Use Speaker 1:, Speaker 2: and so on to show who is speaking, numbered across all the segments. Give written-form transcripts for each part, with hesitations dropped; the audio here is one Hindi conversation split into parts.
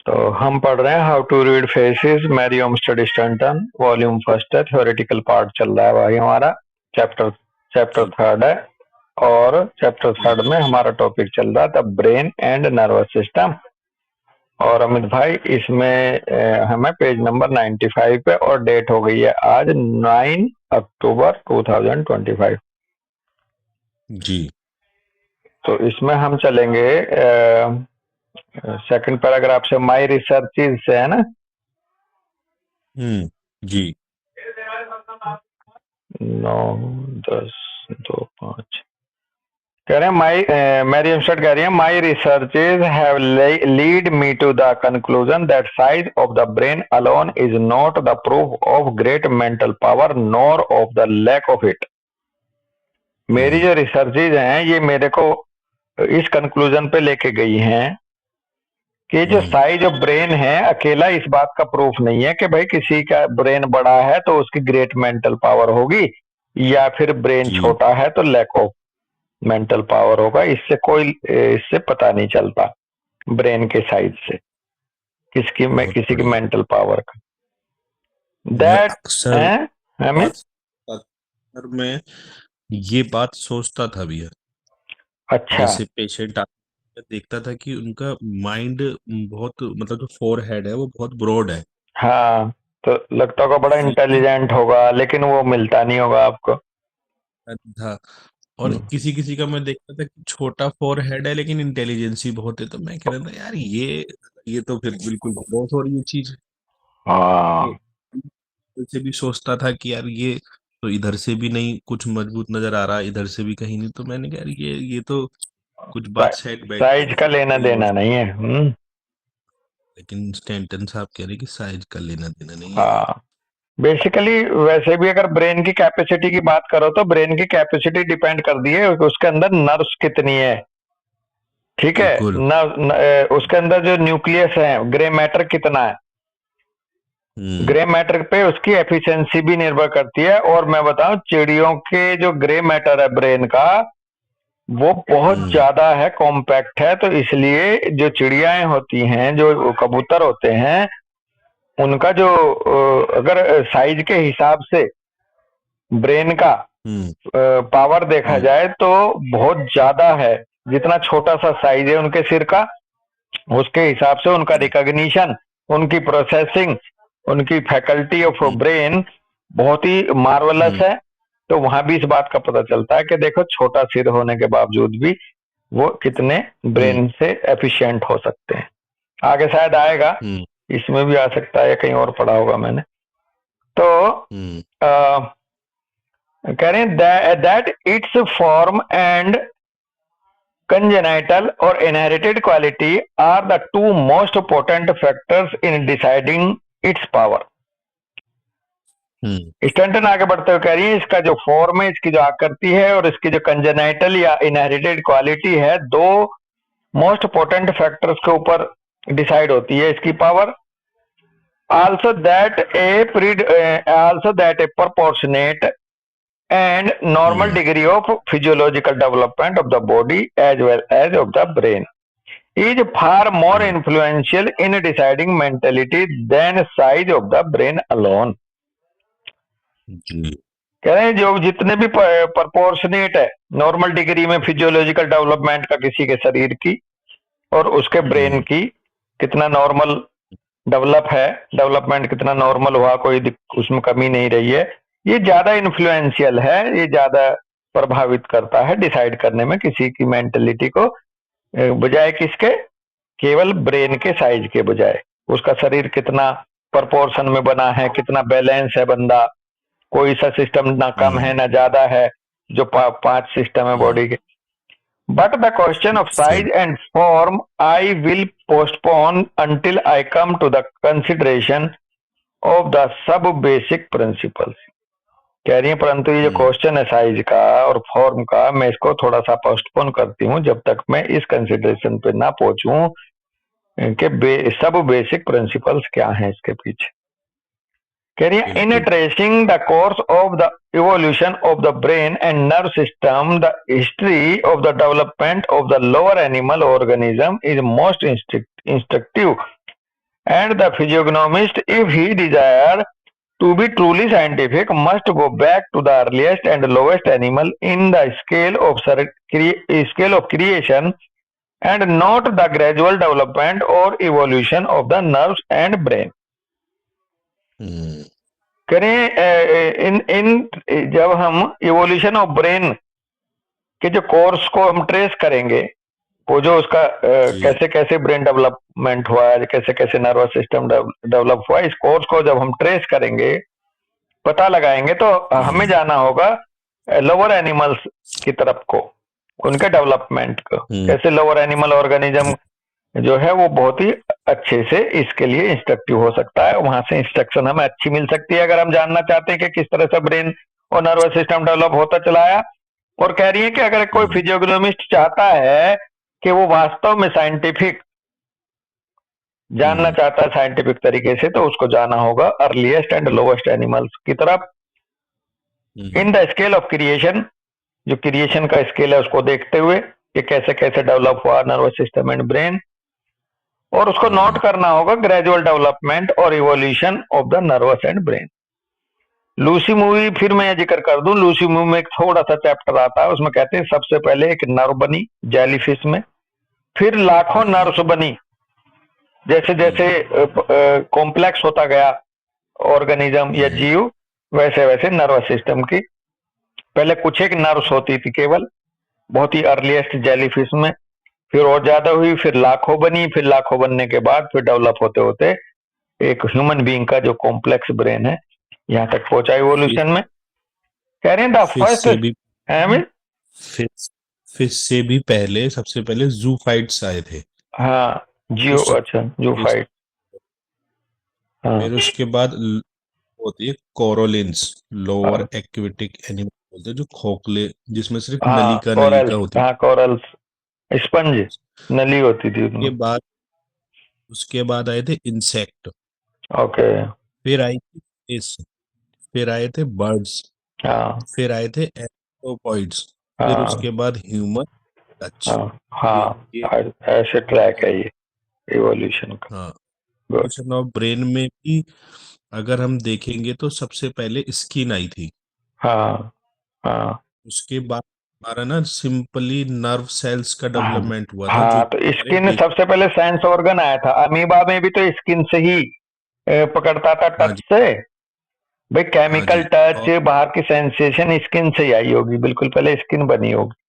Speaker 1: तो हम पढ़ रहे हैं हाउ टू रीड फेसिस मैरियम स्टडीस्टन वॉल्यूम फर्स्ट है, थ्योरेटिकल पार्ट चल रहा है भाई हमारा। चैप्टर चैप्टर
Speaker 2: जी
Speaker 1: थर्ड है और चैप्टर
Speaker 2: जी
Speaker 1: थर्ड में हमारा टॉपिक चल रहा था ब्रेन एंड नर्वस सिस्टम। और अमित भाई इसमें हमें पेज नंबर 95 पे और डेट हो गई है आज 9 अक्टूबर 2025।
Speaker 2: जी।
Speaker 1: तो इसमें हम चलेंगे सेकंड पैराग्राफ से, माई रिसर्चेज से, है ना।
Speaker 2: जी।
Speaker 1: 9 10 2 5 कह रहे हैं माई मैरी इंस्टेड कह रही है my researches have lead me to the conclusion that size of the brain alone is not the proof of great mental power nor of the lack of it. मेरी
Speaker 2: हम्म
Speaker 1: जो रिसर्चेज हैं ये मेरे को इस कंक्लूजन पे लेके गई हैं कि जो
Speaker 2: हम्म
Speaker 1: साइज ऑफ ब्रेन है अकेला इस बात का प्रूफ नहीं है कि भाई किसी का ब्रेन बड़ा है तो उसकी ग्रेट मेंटल पावर होगी, या फिर ब्रेन
Speaker 2: जी।
Speaker 1: छोटा है तो लैक ऑफ मेंटल पावर होगा। इससे पता नहीं चलता ब्रेन के साइज से
Speaker 2: बहुत
Speaker 1: किसी की
Speaker 2: बढ़िया।
Speaker 1: मेंटल पावर का।
Speaker 2: मैं
Speaker 1: दैट
Speaker 2: अक्सर
Speaker 1: है हमें।
Speaker 2: बात अक्सर मैं ये बात सोचता था भैया।
Speaker 1: अच्छा।
Speaker 2: जैसे पेशेंट मैं देखता था कि उनका माइंड बहुत, मतलब जो फोर हेड है वो बहुत ब्रॉड है।
Speaker 1: हाँ, तो लगता होगा बड़ा
Speaker 2: लेकिन
Speaker 1: इंटेलिजेंट होगा लेकिन वो मिलता नहीं होगा आपको।
Speaker 2: था, और
Speaker 1: हम्म,
Speaker 2: किसी किसी का मैं देखता था कि छोटा फोर हेड है लेकिन इंटेलिजेंस ही बहुत है। तो मैं कह रहा था यार ये तो फिर बिल्कुल बहुत और ये चीज। तो
Speaker 1: हाँ।
Speaker 2: से भी सोचता था कि यार ये तो इधर से भी नहीं कुछ मजबूत नजर आ रहा, इधर से भी कहीं नहीं। तो मैंने कहा यार ये तो कुछ बात शायद बैठी
Speaker 1: साइज
Speaker 2: है
Speaker 1: का
Speaker 2: इसमें
Speaker 1: लेना
Speaker 2: कहीं और
Speaker 1: देना
Speaker 2: से।
Speaker 1: नहीं है।
Speaker 2: लेकिन स्टैंटन साहब कह रहे कि साइज का लेना देना नहीं है।
Speaker 1: हाँ, बेसिकली वैसे भी अगर ब्रेन की कैपेसिटी की बात करो तो ब्रेन की कैपेसिटी डिपेंड करती है उसके अंदर नर्व्स कितनी है। ठीक है।
Speaker 2: बिल्कुल।
Speaker 1: उसके अंदर जो न्यूक्लियस है, ग्रे मैटर कितना है,
Speaker 2: हम्म
Speaker 1: ग्रे मैटर पे उसकी एफिशिएंसी भी निर्भर करती है। और मैं बताऊं चिड़ियों के जो ग्रे मैटर है ब्रेन का वो बहुत
Speaker 2: हम्म
Speaker 1: ज्यादा है, कॉम्पैक्ट है। तो इसलिए जो चिड़ियाएं होती हैं, जो कबूतर होते हैं, उनका जो अगर साइज के हिसाब से ब्रेन का
Speaker 2: हम्म
Speaker 1: पावर देखा
Speaker 2: हम्म
Speaker 1: जाए तो बहुत ज्यादा है। जितना छोटा सा साइज है उनके सिर का, उसके हिसाब से उनका
Speaker 2: हम्म
Speaker 1: रिकॉग्निशन, उनकी प्रोसेसिंग, उनकी फैकल्टी ऑफ
Speaker 2: हम्म
Speaker 1: ब्रेन बहुत ही मार्वलस
Speaker 2: हम्म
Speaker 1: है। तो वहां भी इस बात का पता चलता है कि देखो छोटा सिर होने के बावजूद भी वो कितने
Speaker 2: हम्म
Speaker 1: ब्रेन से एफिशिएंट हो सकते हैं। आगे शायद आएगा,
Speaker 2: हम्म
Speaker 1: इसमें भी आ सकता है, कहीं और पढ़ा होगा मैंने। तो
Speaker 2: हम्म
Speaker 1: कह रहे हैं that it's form and congenital or inherited quality are the two most potent factors in deciding its power।
Speaker 2: Hmm
Speaker 1: Stanton आगे बढ़ते हुए कह रही है इसका जो फॉर्म है, इसकी जो आकृति है और इसकी जो कंजेनाइटल या इनहेरिटेड क्वालिटी है, दो मोस्ट पोटेंट फैक्टर्स के ऊपर डिसाइड होती है इसकी power. Also that A proportionate and normal
Speaker 2: hmm
Speaker 1: degree of physiological development of the body as well as of the brain is far more
Speaker 2: hmm
Speaker 1: influential in deciding mentality than size of the brain alone।
Speaker 2: जी।
Speaker 1: कह रहे हैं जो जितने भी प्रपोर्शनेट है नॉर्मल डिग्री में फिजियोलॉजिकल डेवलपमेंट का किसी के शरीर की और उसके ब्रेन
Speaker 2: हम्म
Speaker 1: की कितना नॉर्मल डेवलप है, डेवलपमेंट कितना नॉर्मल हुआ, उसमें कमी नहीं रही है, ये ज्यादा इन्फ्लुएंशियल है, ये ज्यादा प्रभावित करता है डिसाइड करने में किसी की मेंटेलिटी को, बजाय किसके, केवल ब्रेन के साइज के बजाय उसका शरीर कितना प्रपोर्शन में बना है, कितना बैलेंस है बंदा, कोई सा सिस्टम ना कम है
Speaker 2: हम्म
Speaker 1: ना ज्यादा है, जो पांच सिस्टम है
Speaker 2: हम्म
Speaker 1: बॉडी के। बट द क्वेश्चन ऑफ
Speaker 2: सही।
Speaker 1: Size and form I will postpone until I come to the consideration of the sub basic principles. कह रही है परंतु ये जो
Speaker 2: हम्म
Speaker 1: क्वेश्चन है साइज का और फॉर्म का, मैं इसको थोड़ा सा पोस्टपोन करती हूँ जब तक मैं इस कंसिडरेशन पे ना पहुंचूं कि सब बेसिक प्रिंसिपल्स क्या हैं इसके पीछे। कह रही है इन
Speaker 2: बिल्कुल।
Speaker 1: Tracing the course of the evolution of the brain and nerve system the history of the development of the lower animal organism is most instructive and the physiognomist, if he desire to be truly scientific, must go back to the earliest and lowest animal in the scale of creation, and not the gradual development or evolution of the nerves and brain. करें इन इन जब हम इवोल्यूशन ऑफ ब्रेन के जो कोर्स को हम ट्रेस करेंगे, वो जो उसका कैसे कैसे ब्रेन डेवलपमेंट हुआ है, कैसे कैसे नर्वस सिस्टम डेवलप हुआ, इस कोर्स को जब हम ट्रेस करेंगे, पता लगाएंगे, तो हमें जाना होगा लोअर एनिमल्स की तरफ को, उनके डेवलपमेंट को, कैसे लोअर एनिमल ऑर्गेनिज्म जो है वो बहुत ही अच्छे से इसके लिए इंस्ट्रक्टिव हो सकता है, वहां से इंस्ट्रक्शन हमें अच्छी मिल सकती है अगर हम जानना चाहते हैं कि किस तरह से ब्रेन और नर्वस सिस्टम डेवलप होता चला है। और कह रही है कि अगर कोई फिजियोग्नोमिस्ट चाहता है कि वो वास्तव में साइंटिफिक जानना चाहता है साइंटिफिक तरीके से, तो उसको जाना होगा अर्लीस्ट एंड लोवेस्ट एनिमल्स की तरफ in the scale of creation, जो क्रिएशन का स्केल है उसको देखते हुए कि कैसे कैसे डेवलप हुआ नर्वस सिस्टम एंड ब्रेन, और उसको नोट करना होगा ग्रेजुअल डेवलपमेंट और evolution of the nervous and brain. Lucy movie, फिर मैं जिक्र कर दूं, लूसी मूवी में एक थोड़ा सा चैप्टर आता है, उसमें कहते हैं सबसे पहले एक नर्व बनी जेलीफिश में, फिर लाखों नर्व्स बनी, जैसे जैसे कॉम्प्लेक्स होता गया ऑर्गेनिज्म या जीव, वैसे वैसे नर्वस सिस्टम की पहले कुछ एक नर्व्स होती थी केवल, बहुत ही अर्लीस्ट जेलीफिश में, फिर और ज्यादा हुई, फिर लाखों बनी, फिर लाखों बनने के बाद फिर डेवलप होते होते एक ह्यूमन बीइंग का जो कॉम्प्लेक्स ब्रेन है यहाँ तक पहुंचा इवोल्यूशन में। कह रहे हैं द फर्स्ट
Speaker 2: फिश से भी पहले सबसे पहले ज़ूफाइट्स आए थे।
Speaker 1: हाँ जियो, अच्छा ज़ूफाइट। हाँ।
Speaker 2: फिर उसके बाद होती है कोरोलिन्स, लोअर एक्वेटिक एनिमल बोलते हैं, जो खोखले जिसमें सिर्फ नलिका नलिका होती है।
Speaker 1: हाँ कोरल्स, स्पंज नली होती थी उनमें।
Speaker 2: उसके बाद आए थे इंसेक्ट।
Speaker 1: ओके।
Speaker 2: फिर आई थी फिश, फिर आए थे बर्ड्स, फिर आए थे एंथ्रोपॉइड्स, फिर उसके बाद ह्यूमन टच।
Speaker 1: हाँ ऐसे ट्रैक है ये इवोल्यूशन का।
Speaker 2: हाँ, इवोल्यूशन ऑफ ब्रेन में भी अगर हम देखेंगे तो सबसे पहले स्किन आई थी।
Speaker 1: हाँ
Speaker 2: उसके बाद हमारा ना सिंपली नर्व सेल्स का डेवलपमेंट हुआ था।
Speaker 1: हाँ, तो स्किन सबसे पहले सेंस ऑर्गन आया था, अमीबा में भी तो स्किन से ही पकड़ता था, टच से। भाई केमिकल टच, बाहर की सेंसेशन स्किन से ही आई होगी, बिल्कुल पहले स्किन बनी होगी।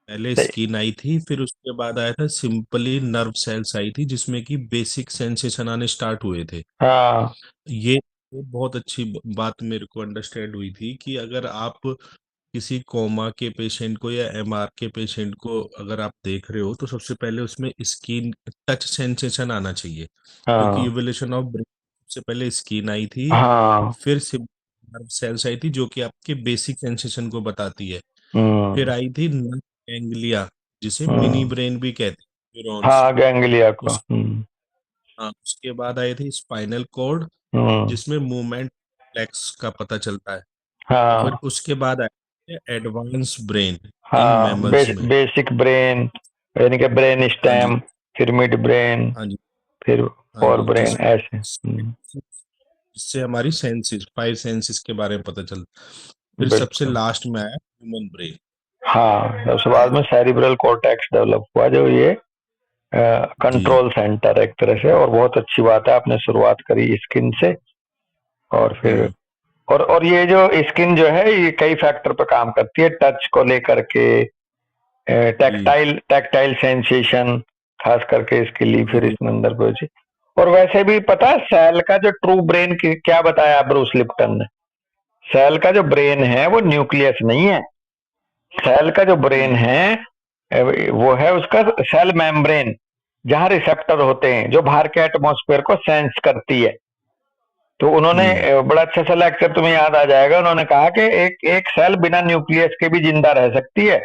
Speaker 2: पहले स्किन आई थी, फिर उसके बाद आया था सिंपली नर्व सेल्स आई थी, जिसमें कि बेसिक सेंसेशन आने स्टार्ट हुए थे।
Speaker 1: हाँ,
Speaker 2: ये बहुत अच्छी बात मेरे को अंडरस्टैंड हुई थी कि अगर आप किसी कोमा के पेशेंट को या एमआर के पेशेंट को अगर आप देख रहे हो, तो सबसे पहले उसमें स्किन टच सेंसेशन आना चाहिए, क्योंकि इवोल्यूशन ऑफ ब्रेन से पहले स्किन आई थी, फिर नर्व सेल्स आई थी जो कि आपके बेसिक सेंसेशन को बताती है, फिर आई थी गैंग्लिया, जिसे मिनी ब्रेन भी कहते हैं, न्यूरॉन्स।
Speaker 1: गैंग्लिया को।
Speaker 2: उसके बाद आए थे स्पाइनल कॉर्ड, जिसमें मूवमेंट फ्लेक्स का पता चलता है। फिर उसके बाद आए एडवांस ब्रेन इन मैमल्स में,
Speaker 1: बेसिक ब्रेन यानी कि ब्रेन स्टेम, फिर मिड ब्रेन, फिर फोर ब्रेन, ऐसे
Speaker 2: जिससे हमारी सेंसेस, 5 सेंसेस के बारे में पता चलता। फिर सबसे लास्ट में आया ह्यूमन ब्रेन।
Speaker 1: हाँ, सबसे बाद में सेरिब्रल कॉर्टेक्स डेवलप हुआ, जो ये कंट्रोल सेंटर एक तरह से। और बहुत अच्छी बात है, आपने शुरुआत करी स्किन से, और फिर और ये जो स्किन जो है ये कई फैक्टर पर काम करती है, टच को लेकर के, टैक्टाइल सेंसेशन खास करके इसके लिए, फिर इसमें अंदर पहुंची। और वैसे भी पता है सेल का जो ट्रू ब्रेन क्या बताया ब्रूस लिप्टन ने, सेल का जो ब्रेन है वो न्यूक्लियस नहीं है, सेल का जो ब्रेन है वो है उसका सेल मेम्ब्रेन, जहां रिसेप्टर होते हैं जो बाहर के एटमॉस्फेयर को सेंस करती है। तो उन्होंने बड़ा अच्छा सा लेक्चर तुम्हें याद आ जाएगा, उन्होंने कहा कि एक सेल बिना न्यूक्लियस के भी जिंदा रह सकती है।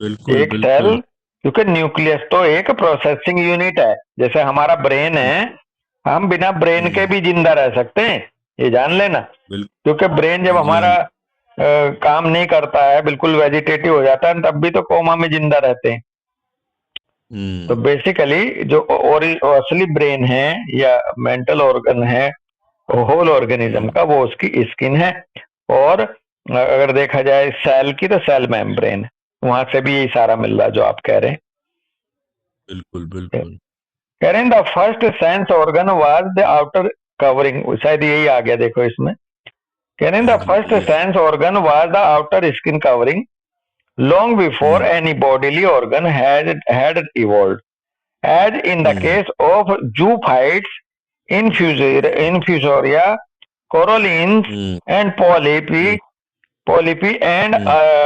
Speaker 1: एक सेल, क्योंकि न्यूक्लियस तो एक प्रोसेसिंग यूनिट है, जैसे हमारा ब्रेन है, हम बिना ब्रेन के भी जिंदा रह सकते हैं, ये जान लेना। क्योंकि ब्रेन जब हमारा काम नहीं करता है, बिल्कुल वेजिटेटिव हो जाता है, तब भी तो कोमा में जिंदा रहते हैं। तो बेसिकली जो और असली ब्रेन है या मेंटल ऑर्गन है होल ऑर्गेनिज्म का, वो उसकी स्किन है। और अगर देखा जाए सेल की, तो सेल मेम्ब्रेन, वहां से भी यही सारा मिल रहा है जो आप कह रहे हैं।
Speaker 2: बिल्कुल बिल्कुल।
Speaker 1: कह रहे हैं the first sense organ was the outer covering, शायद यही आ गया देखो इसमें। कह रहे हैं the first
Speaker 2: yes.
Speaker 1: Sense organ was the outer skin covering long before any bodily organ had evolved, as in the case of zoophytes, infusoria, corallines, and polypi and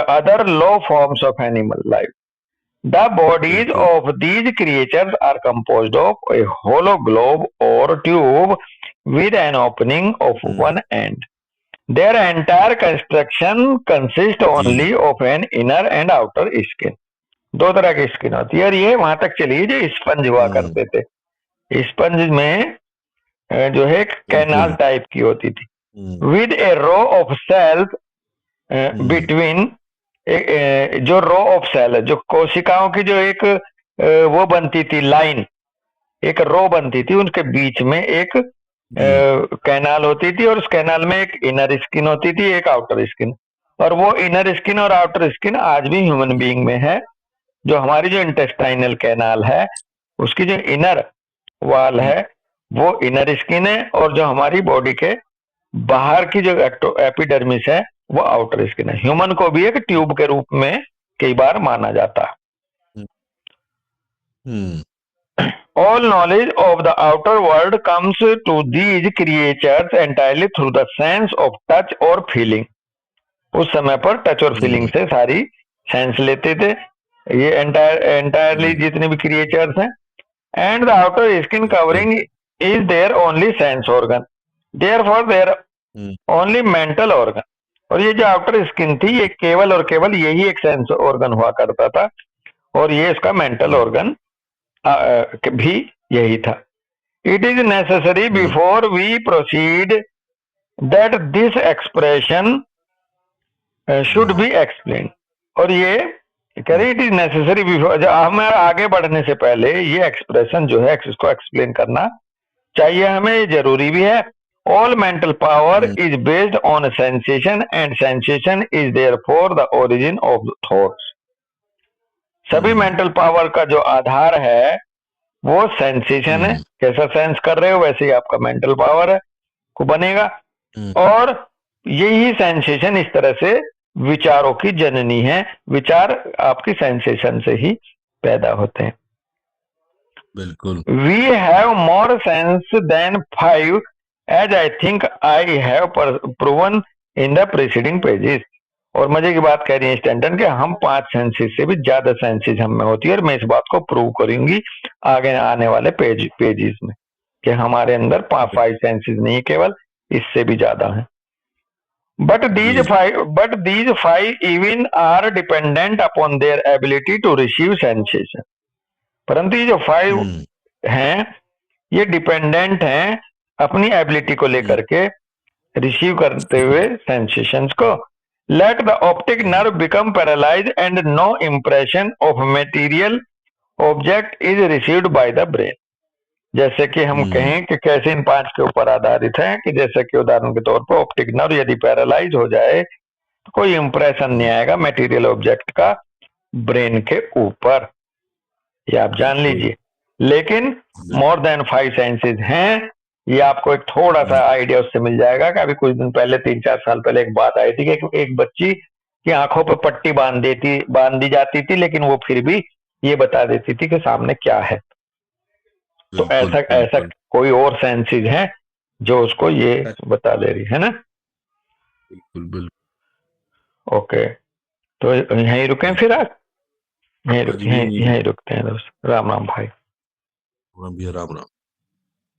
Speaker 1: other low forms of animal life. The bodies
Speaker 2: बिल्कुल।
Speaker 1: of these creatures are composed of a hollow globe or tube with an opening of one end. Their entire construction consists
Speaker 2: जी।
Speaker 1: only of an inner and outer skin. दो तरह की स्किन होती है, और ये वहां तक चली जो स्पंज हुआ करते थे। स्पंज में जो है कैनाल
Speaker 2: बिल्कुल।
Speaker 1: टाइप की होती थी, with a row of cells between. जो रो ऑफ सेल है, जो कोशिकाओं की जो एक वो बनती थी लाइन, एक रो बनती थी, उनके बीच में एक कैनाल होती थी, और उस कैनाल में एक इनर स्किन होती थी, एक आउटर स्किन। और वो इनर स्किन और आउटर स्किन आज भी ह्यूमन बीइंग में है। जो हमारी जो इंटेस्टाइनल कैनाल है, उसकी जो इनर वाल है वो इनर स्किन है, और जो हमारी बॉडी के बाहर की जो एपिडर्मिस है वो आउटर स्किन है। ह्यूमन को भी एक ट्यूब के रूप में कई बार माना जाता है। All knowledge of the outer world comes to these creatures entirely through the sense of touch or feeling. उस समय पर टच और फीलिंग से सारी सेंस लेते थे ये एंटायरली जितने भी क्रिएचर्स हैं। And the outer skin covering is their only sense organ, therefore their only mental organ. और ये जो आउटर स्किन थी, ये केवल और केवल यही एक सेंस ऑर्गन हुआ करता था, और ये इसका मेंटल ऑर्गन भी यही था। It is necessary before we proceed that this expression should be explain. और ये कह रहे इट इज नेसेसरी बिफोर, हमें आगे बढ़ने से पहले ये एक्सप्रेशन जो है इसको एक्सप्लेन करना चाहिए, हमें ये जरूरी भी है। All mental power is based on sensation and sensation is there for the origin of thoughts. सभी मेंटल पावर का जो आधार है वो सेंसेशन है। कैसा सेंस कर रहे हो वैसे ही आपका मेंटल पावर है को बनेगा, और यही सेंसेशन इस तरह से विचारों की जननी है। विचार आपकी सेंसेशन से ही पैदा होते हैं।
Speaker 2: बिल्कुल।
Speaker 1: We have more sense than 5, as I think I have proven in the preceding pages. और मजे की बात कह रही है स्टैंटन के हम 5 सेंसेस से भी ज्यादा सेंसेस हम में होती है, और मैं इस बात को प्रूव करूंगी आगे आने वाले पेजेस में कि हमारे अंदर 5 सेंसेस नहीं, केवल इससे भी ज्यादा है। But these five even are dependent upon their ability to receive sensation. परंतु ये जो 5 हैं ये डिपेंडेंट हैं अपनी एबिलिटी को लेकर के रिसीव करते हुए सेंसेशंस को। Let the optic nerve become paralyse and no impression of material object is received by the brain. जैसे कि हम कहें कि कैसे इन 5 के ऊपर आधारित है, कि जैसे कि उदाहरण के तौर पर ऑप्टिक नर्व यदि पैरालाइज हो जाए तो कोई इंप्रेशन नहीं आएगा मटेरियल ऑब्जेक्ट का ब्रेन के ऊपर, ये आप जान लीजिए। लेकिन मोर देन 5 सेंसेस हैं, ये आपको एक थोड़ा सा आइडिया उससे मिल जाएगा कि अभी कुछ दिन पहले 3-4 साल पहले एक बात आई थी कि एक बच्ची की आंखों पर पट्टी बांध दी जाती थी, लेकिन वो फिर भी ये बता देती थी कि सामने क्या है। तो ऐसा कोई और सेंसेस है जो उसको ये बता दे रही है ना।
Speaker 2: बिल्कुल।
Speaker 1: ओके, तो यहीं रुकें फिर आज, यहीं रुकते हैं दोस्त। राम राम भाई।
Speaker 2: राम राम।